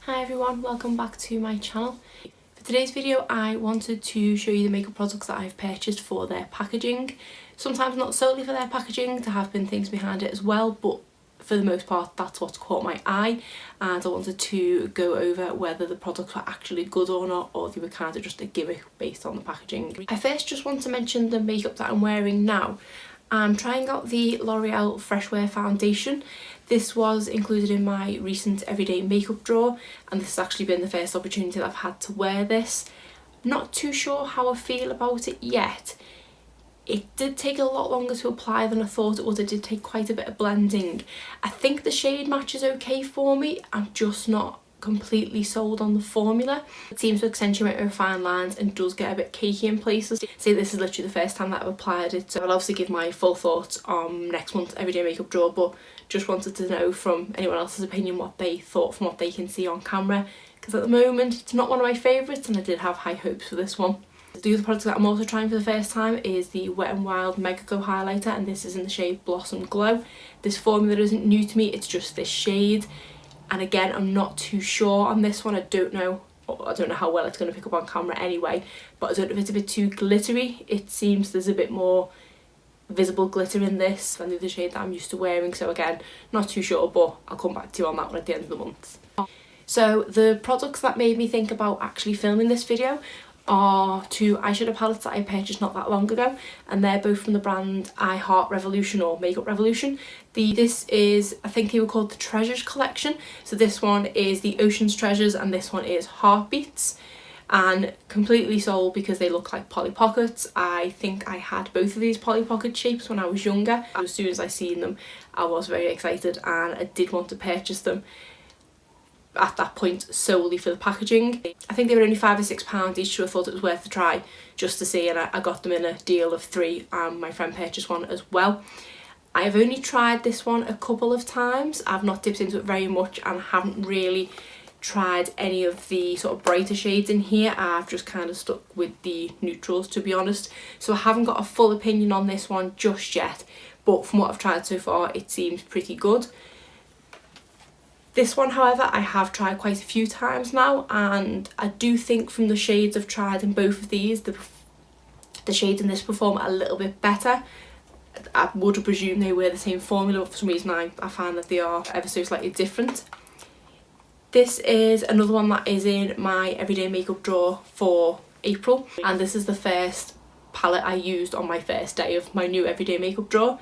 Hi everyone, welcome back to my channel. For today's video I wanted to show you the makeup products that I've purchased for their packaging. Sometimes not solely for their packaging, there have been things behind it as well, but for the most part that's what's caught my eye, and I wanted to go over whether the products were actually good or not, or they were kind of just a gimmick based on the packaging. I first just want to mention the makeup that I'm wearing now. I'm trying out the L'Oreal Fresh Wear Foundation. This was included in my recent everyday makeup drawer, and this has actually been the first opportunity that I've had to wear this. Not too sure how I feel about it yet. It did take a lot longer to apply than I thought it would. It did take quite a bit of blending. I think the shade match is okay for me. I'm just not completely sold on the formula. It seems to accentuate my fine lines and does get a bit cakey in places. So this is literally the first time that I've applied it, so I'll obviously give my full thoughts on next month's everyday makeup drawer, but just wanted to know from anyone else's opinion what they thought from what they can see on camera, because at the moment it's not one of my favourites and I did have high hopes for this one. The other product that I'm also trying for the first time is the Wet n Wild Mega Go highlighter, and this is in the shade Blossom Glow. This formula isn't new to me, it's just this shade. And again, I'm not too sure on this one. I don't know how well it's going to pick up on camera anyway, but I don't know if it's a bit too glittery. It seems there's a bit more visible glitter in this than the other shade that I'm used to wearing, so again, not too sure, but I'll come back to you on that one at the end of the month. So the products that made me think about actually filming this video are two eyeshadow palettes that I purchased not that long ago, and they're both from the brand I Heart Revolution or Makeup Revolution. This is, I think they were called the Treasures collection, so this one is the Ocean's Treasures and this one is Heartbeats, and completely sold because they look like Polly Pockets. I think I had both of these Polly Pocket shapes when I was younger. As soon as I seen them I was very excited and I did want to purchase them at that point solely for the packaging. I think they were only £5 or £6 each, so I thought it was worth a try just to see, and I got them in a deal of 3 and my friend purchased one as well. I've only tried this one a couple of times. I've not dipped into it very much and haven't really tried any of the sort of brighter shades in here. I've just kind of stuck with the neutrals, to be honest, so I haven't got a full opinion on this one just yet, but from what I've tried so far it seems pretty good. This one, however, I have tried quite a few times now, and I do think from the shades I've tried in both of these, the shades in this perform a little bit better. I would presume they were the same formula, but for some reason I find that they are ever so slightly different. This is another one that is in my everyday makeup drawer for April, and this is the first palette I used on my first day of my new everyday makeup drawer,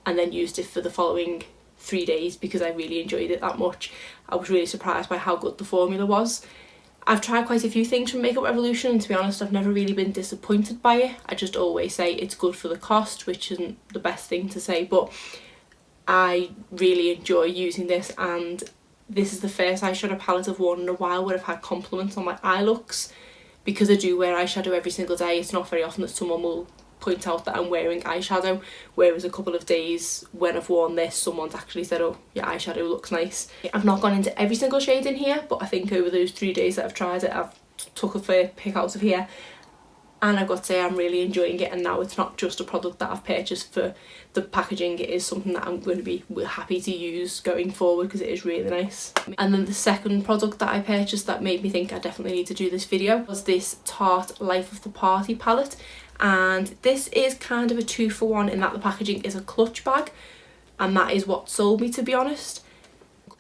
and then used it for the following 3 days because I really enjoyed it that much. I was really surprised by how good the formula was. I've tried quite a few things from Makeup Revolution, and to be honest I've never really been disappointed by it. I just always say it's good for the cost, which isn't the best thing to say, but I really enjoy using this, and this is the first eyeshadow palette I've worn in a while where I've had compliments on my eye looks. Because I do wear eyeshadow every single day, it's not very often that someone will point out that I'm wearing eyeshadow, whereas a couple of days when I've worn this someone's actually said, oh, your eyeshadow looks nice. I've not gone into every single shade in here, but I think over those 3 days that I've tried it I've took a fair pick out of here, and I've got to say I'm really enjoying it. And now it's not just a product that I've purchased for the packaging, it is something that I'm going to be happy to use going forward because it is really nice. And then the second product that I purchased that made me think I definitely need to do this video was this Tarte Life of the Party palette, and this is kind of a 2-for-1 in that the packaging is a clutch bag, and that is what sold me, to be honest.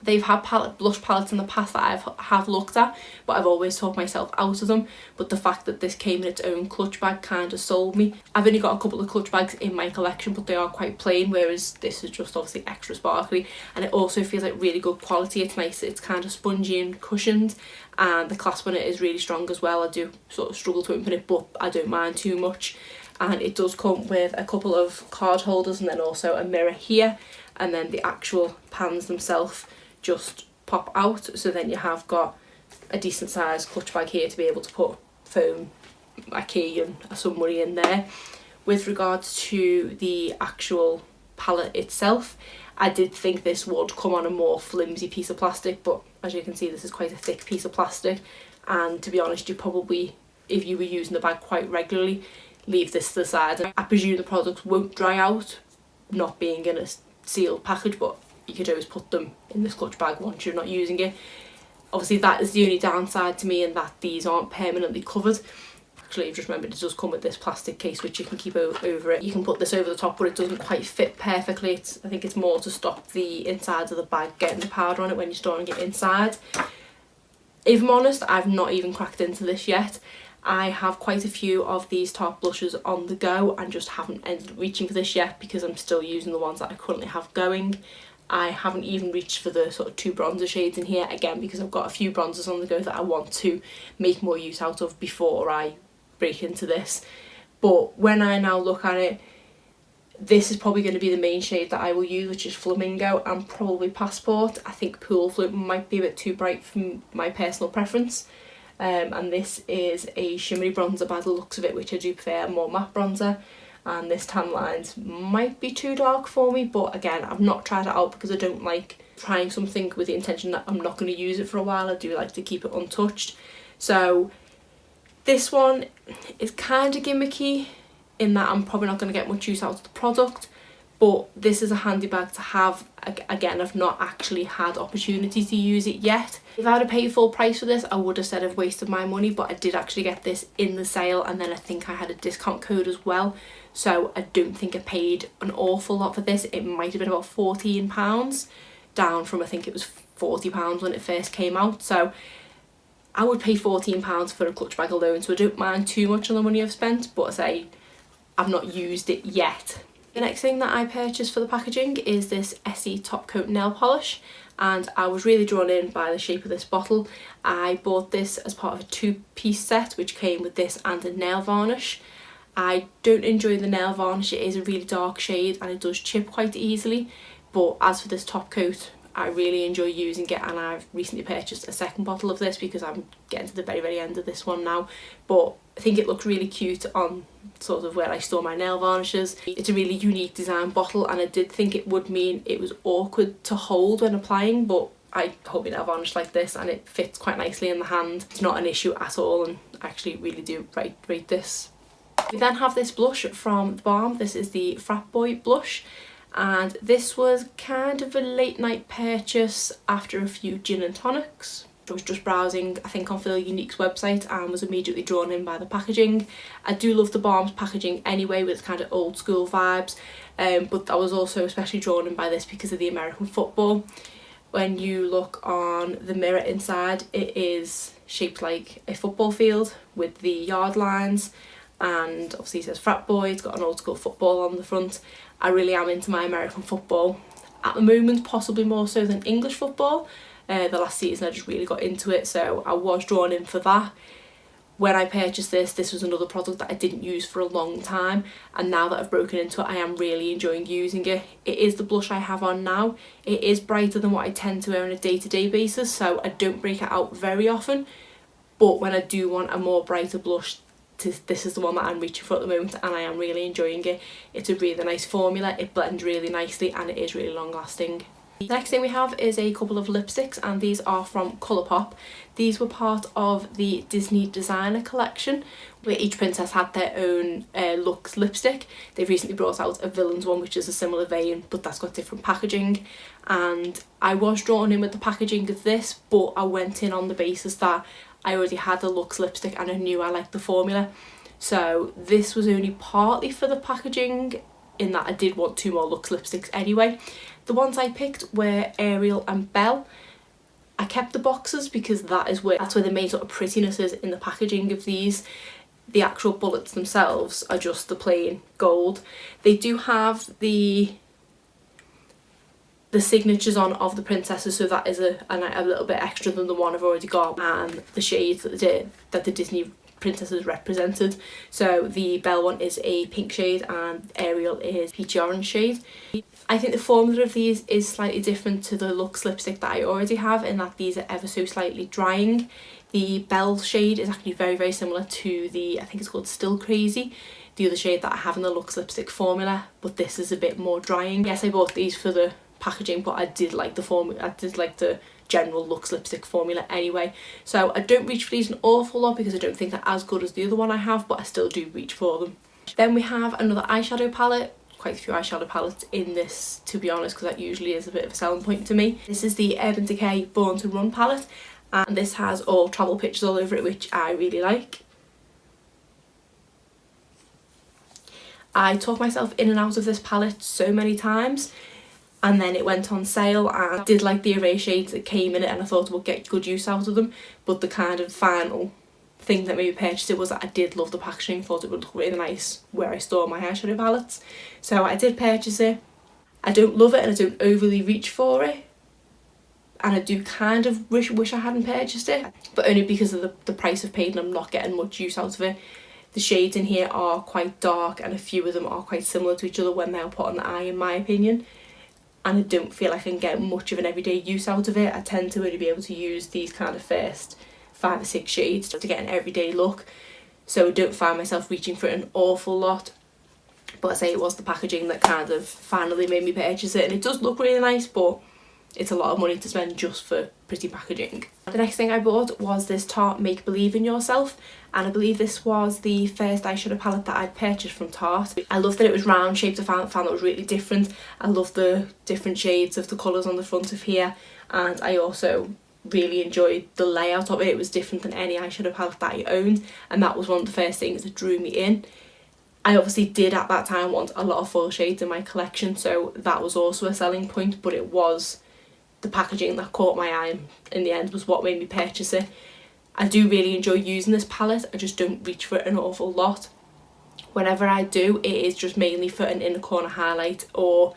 They've had blush palettes in the past that I have looked at, but I've always talked myself out of them, but the fact that this came in its own clutch bag kind of sold me. I've only got a couple of clutch bags in my collection, but they are quite plain, whereas this is just obviously extra sparkly, and it also feels like really good quality. It's nice, it's kind of spongy and cushioned, and the clasp on it is really strong as well. I do sort of struggle to open it, but I don't mind too much. And it does come with a couple of card holders and then also a mirror here, and then the actual pans themselves just pop out, so then you have got a decent sized clutch bag here to be able to put phone, a key and some money in there. With regards to the actual palette itself, I did think this would come on a more flimsy piece of plastic, but as you can see this is quite a thick piece of plastic, and to be honest you probably, if you were using the bag quite regularly, leave this to the side. I presume the products won't dry out, not being in a sealed package, but you could always put them in this clutch bag once you're not using it. Obviously that is the only downside to me, in that these aren't permanently covered. Actually, I've just remembered it does come with this plastic case which you can keep over it. You can put this over the top, but it doesn't quite fit perfectly. I think it's more to stop the insides of the bag getting the powder on it when you're storing it inside. If I'm honest, I've not even cracked into this yet. I have quite a few of these Tarte blushes on the go and just haven't ended up reaching for this yet because I'm still using the ones that I currently have going. I haven't even reached for the sort of 2 bronzer shades in here, again because I've got a few bronzers on the go that I want to make more use out of before I break into this. But when I now look at it, this is probably going to be the main shade that I will use, which is Flamingo and probably Passport. I think Pool Float might be a bit too bright for my personal preference. And this is a shimmery bronzer by the looks of it, which I do prefer, more matte bronzer. And this tan lines might be too dark for me, but again, I've not tried it out because I don't like trying something with the intention that I'm not going to use it for a while. I do like to keep it untouched. So this one is kind of gimmicky in that I'm probably not going to get much use out of the product, but this is a handy bag to have. Again, I've not actually had opportunity to use it yet. If I had to pay full price for this, I would have said I've wasted my money, but I did actually get this in the sale, and then I think I had a discount code as well, so I don't think I paid an awful lot for this. It might have been about £14, down from I think it was £40 when it first came out. So I would pay £14 for a clutch bag alone, so I don't mind too much on the money I've spent, but I say I've not used it yet. The next thing that I purchased for the packaging is this Essie Top Coat nail polish, and I was really drawn in by the shape of this bottle. I bought this as part of a 2-piece set which came with this and a nail varnish. I don't enjoy the nail varnish, it is a really dark shade and it does chip quite easily, but as for this top coat, I really enjoy using it, and I've recently purchased a second bottle of this because I'm getting to the very end of this one now. But I think it looks really cute on sort of where I store my nail varnishes. It's a really unique design bottle, and I did think it would mean it was awkward to hold when applying, but I hold my nail varnish like this and it fits quite nicely in the hand. It's not an issue at all, and I actually really do rate this. We then have this blush from The Balm. This is the Frat Boy blush, and this was kind of a late night purchase after a few gin and tonics. I was just browsing, I think, on Feel Unique's website and was immediately drawn in by the packaging. I do love The Balm's packaging anyway, with kind of old school vibes, but I was also especially drawn in by this because of the American football. When you look on the mirror inside, it is shaped like a football field with the yard lines, and obviously it says Frat Boy. It's got an old school football on the front. I really am into my American football at the moment, possibly more so than English football. The last season I just really got into it, so I was drawn in for that. When I purchased this, this was another product that I didn't use for a long time, and now that I've broken into it, I am really enjoying using it. It is the blush I have on now. It is brighter than what I tend to wear on a day-to-day basis, so I don't break it out very often, but when I do want a more brighter blush, this is the one that I'm reaching for at the moment, and I am really enjoying it. It's a really nice formula, it blends really nicely, and it is really long lasting. The next thing we have is a couple of lipsticks, and these are from Colourpop. These were part of the Disney Designer collection, where each princess had their own Luxe lipstick. They've recently brought out a Villains one, which is a similar vein, but that's got different packaging. And I was drawn in with the packaging of this, but I went in on the basis that I already had a Luxe lipstick and I knew I liked the formula. So this was only partly for the packaging, in that I did want 2 more Luxe lipsticks anyway. The ones I picked were Ariel and Belle. I kept the boxes because that's where the main sort of prettiness is in the packaging of these. The actual bullets themselves are just the plain gold. They do have the signatures on of the princesses, so that is a little bit extra than the one I've already got, and the shades that the Disney princesses represented. So the Belle one is a pink shade and Ariel is peachy orange shade. I think the formula of these is slightly different to the Luxe lipstick that I already have, in that these are ever so slightly drying. The Belle shade is actually very, very similar to the, I think it's called Still Crazy, the other shade that I have in the Luxe lipstick formula, but this is a bit more drying. Yes, I bought these for the packaging, but I did like the formula, I did like the general Luxe lipstick formula anyway. So I don't reach for these an awful lot because I don't think they're as good as the other one I have, but I still do reach for them. Then we have another eyeshadow palette. Quite a few eyeshadow palettes in this, to be honest, because that usually is a bit of a selling point to me. This is the Urban Decay Born to Run palette, and this has all travel pictures all over it, which I really like. I took myself in and out of this palette so many times, and then it went on sale and I did like the erase shades that came in it, and I thought I would get good use out of them, but the kind of final thing that made me purchase it was that I did love the packaging, thought it would look really nice where I store my eyeshadow palettes. So I did purchase it. I don't love it and I don't overly reach for it, and I do kind of wish I hadn't purchased it, but only because of the price I've paid and I'm not getting much use out of it. The shades in here are quite dark and a few of them are quite similar to each other when they're put on the eye, in my opinion, and I don't feel like I can get much of an everyday use out of it. I tend to only be able to use these kind of first 5 or 6 shades to get an everyday look, so I don't find myself reaching for it an awful lot. But I say it was the packaging that kind of finally made me purchase it, and it does look really nice, but it's a lot of money to spend just for pretty packaging. The next thing I bought was this Tarte Make Believe in Yourself, and I believe this was the first eyeshadow palette that I'd purchased from Tarte. I loved that it was round shaped. I found that was really different. I love the different shades of the colours on the front of here, and I also really enjoyed the layout of it. It was different than any eyeshadow palette that I owned, and that was one of the first things that drew me in. I obviously did at that time want a lot of full shades in my collection, so that was also a selling point, but it was the packaging that caught my eye in the end was what made me purchase it. I do really enjoy using this palette, I just don't reach for it an awful lot. Whenever I do, it is just mainly for an inner corner highlight, or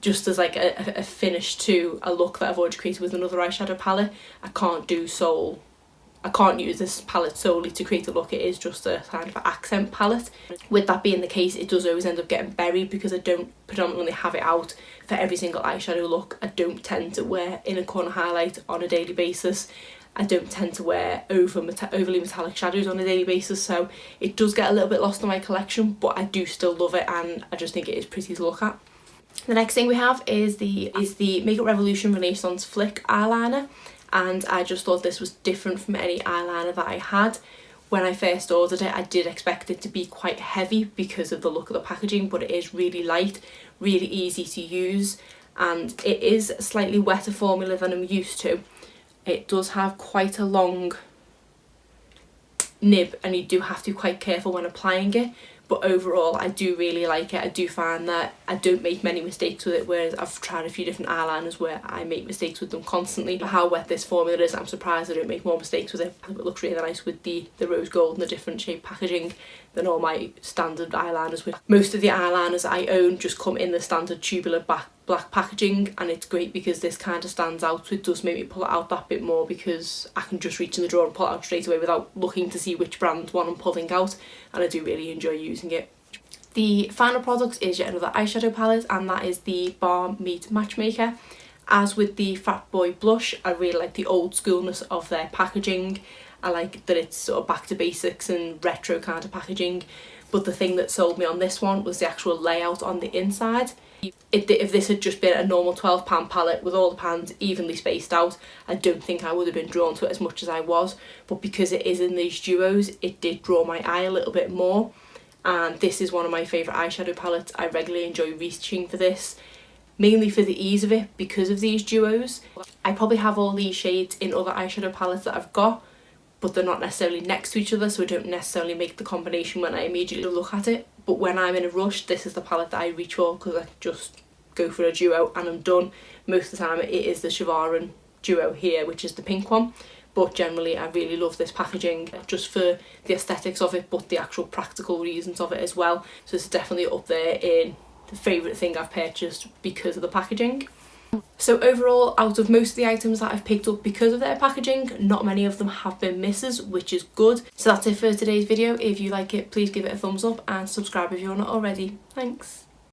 just as like a finish to a look that I've already created with another eyeshadow palette. I can't use this palette solely to create a look. It is just a kind of accent palette. With that being the case, it does always end up getting buried because I don't predominantly have it out for every single eyeshadow look. I don't tend to wear inner corner highlight on a daily basis. I don't tend to wear overly metallic shadows on a daily basis, so it does get a little bit lost in my collection, but I do still love it and I just think it is pretty to look at. The next thing we have is the Makeup Revolution Renaissance Flick eyeliner, and I just thought this was different from any eyeliner that I had. When I first ordered it, I did expect it to be quite heavy because of the look of the packaging, but it is really light, really easy to use, and it is a slightly wetter formula than I'm used to. It does have quite a long nib and you do have to be quite careful when applying it, but overall I do really like it. I do find that I don't make many mistakes with it, whereas I've tried a few different eyeliners where I make mistakes with them constantly. But how wet this formula is, I'm surprised I don't make more mistakes with it. It looks really nice with the rose gold and the different shaped packaging than all my standard eyeliners. With most of the eyeliners I own just come in the standard tubular black packaging, and it's great because this kind of stands out, so it does make me pull it out that bit more because I can just reach in the drawer and pull it out straight away without looking to see which brand one I'm pulling out, and I do really enjoy using it. The final product is yet another eyeshadow palette, and that is the Balm Meet Matchmaker. As with the Fat Boy blush, I really like the old schoolness of their packaging. I like that it's sort of back to basics and retro kind of packaging, but the thing that sold me on this one was the actual layout on the inside. If this had just been a normal £12 palette with all the pans evenly spaced out, I don't think I would have been drawn to it as much as I was, but because it is in these duos, it did draw my eye a little bit more, and this is one of my favourite eyeshadow palettes. I regularly enjoy reaching for this, mainly for the ease of it because of these duos. I probably have all these shades in other eyeshadow palettes that I've got, but they're not necessarily next to each other, so I don't necessarily make the combination when I immediately look at it. But when I'm in a rush, this is the palette that I reach for because I just go for a duo and I'm done. Most of the time it is the Shivaran duo here, which is the pink one, but generally I really love this packaging just for the aesthetics of it, but the actual practical reasons of it as well. So it's definitely up there in the favourite thing I've purchased because of the packaging. So overall, out of most of the items that I've picked up because of their packaging, not many of them have been misses, which is good. So that's it for today's video. If you like it, please give it a thumbs up and subscribe if you're not already. Thanks.